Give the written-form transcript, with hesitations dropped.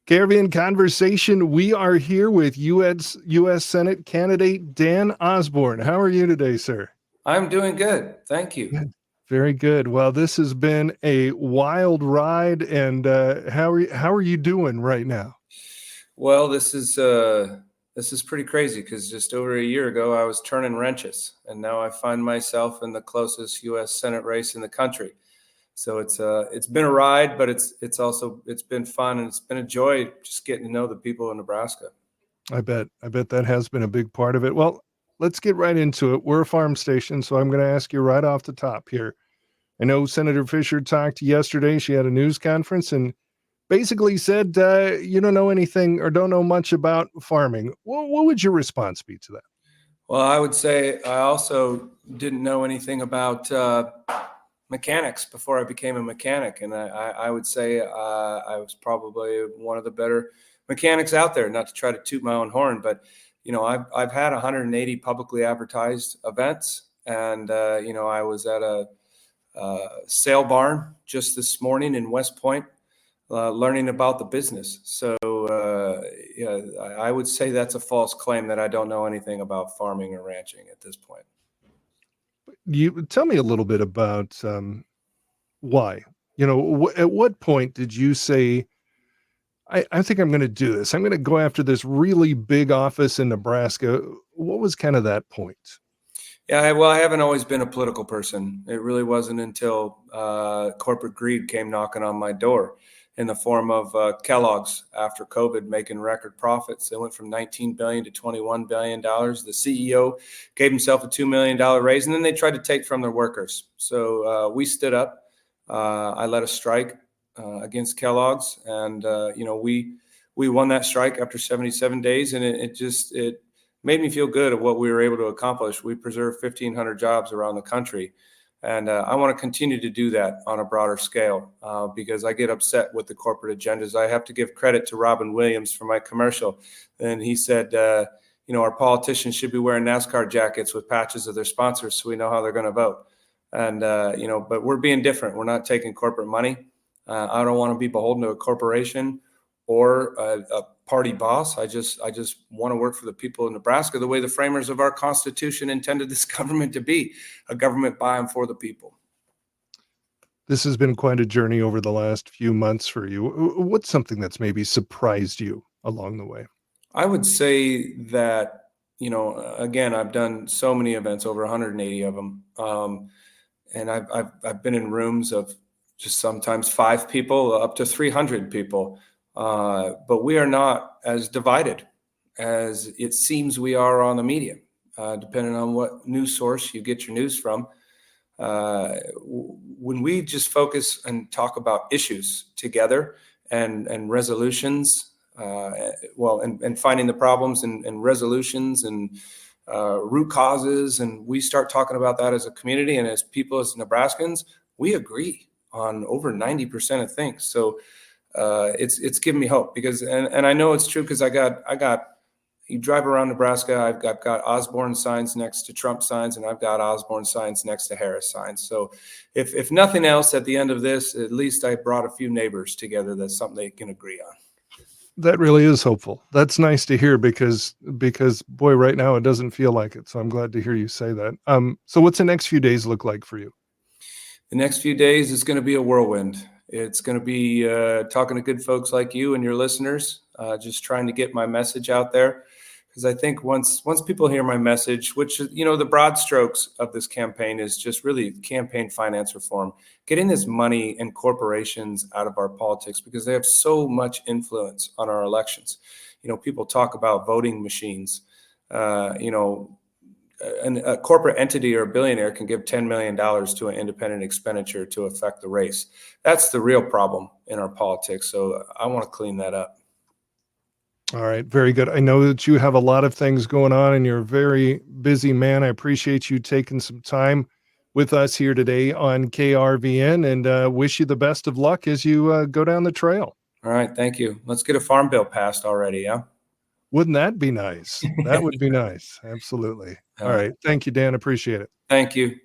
KRVN Conversation. We are here with U.S. Senate candidate Dan Osborn. How are you today, sir? I'm doing good. Thank you. Good. Very good. Well, this has been a wild ride, and how are you doing right now? Well, this is pretty crazy because just over a year ago I was turning wrenches, and now I find myself in the closest U.S. Senate race in the country. So it's been a ride, but it's been fun, and it's been a joy just getting to know the people of Nebraska. I bet that has been a big part of it. Well, let's get right into it. We're a farm station, so I'm going to ask you right off the top here. I know Senator Fisher talked yesterday. She had a news conference and basically said, you don't know anything or don't know much about farming. What would your response be to that? Well, I would say I also didn't know anything about mechanics before I became a mechanic, and I would say I was probably one of the better mechanics out there. Not to try to toot my own horn, but I've had 180 publicly advertised events, and I was at a sale barn just this morning in West Point, learning about the business. So I would say that's a false claim that I don't know anything about farming or ranching at this point. You tell me a little bit about why. At what point did you say, I think I'm going to do this? I'm going to go after this really big office in Nebraska. What was kind of that point? Yeah, well, I haven't always been a political person. It really wasn't until corporate greed came knocking on my door in the form of Kellogg's after COVID making record profits. They went from $19 billion to $21 billion. The CEO gave himself a $2 million raise, and then they tried to take from their workers. So we stood up. I led a strike against Kellogg's, and we won that strike after 77 days, and it made me feel good at what we were able to accomplish. We preserved 1,500 jobs around the country. And I want to continue to do that on a broader scale because I get upset with the corporate agendas. I have to give credit to Robin Williams for my commercial. And he said, our politicians should be wearing NASCAR jackets with patches of their sponsors so we know how they're going to vote. And, but we're being different. We're not taking corporate money. I don't want to be beholden to a corporation or a party boss. I just want to work for the people of Nebraska the way the framers of our Constitution intended this government to be, a government by and for the people. This has been quite a journey over the last few months for you. What's something that's maybe surprised you along the way? I would say that, again, I've done so many events, over 180 of them. And I've been in rooms of just sometimes 5 people up to 300 people. But we are not as divided as it seems we are on the media, depending on what news source you get your news from. When we just focus and talk about issues together and resolutions, and finding the problems and resolutions and root causes, and we start talking about that as a community and as people, as Nebraskans, we agree on over 90% of things. So it's given me hope because, and I know it's true because I got, you drive around Nebraska, I've got Osborn signs next to Trump signs, and I've got Osborn signs next to Harris signs. So if nothing else, at the end of this, at least I brought a few neighbors together. That's something they can agree on. That really is hopeful. That's nice to hear because boy, right now it doesn't feel like it. So I'm glad to hear you say that. So what's the next few days look like for you? The next few days is going to be a whirlwind. It's going to be talking to good folks like you and your listeners, just trying to get my message out there. Because I think once people hear my message, which, the broad strokes of this campaign is just really campaign finance reform, getting this money and corporations out of our politics because they have so much influence on our elections. People talk about voting machines, a corporate entity or a billionaire can give $10 million to an independent expenditure to affect the race. That's the real problem in our politics. So I want to clean that up. All right. Very good. I know that you have a lot of things going on and you're a very busy man. I appreciate you taking some time with us here today on KRVN and wish you the best of luck as you go down the trail. All right. Thank you. Let's get a farm bill passed already. Yeah. Wouldn't that be nice? That would be nice. Absolutely. All right. Thank you, Dan. Appreciate it. Thank you.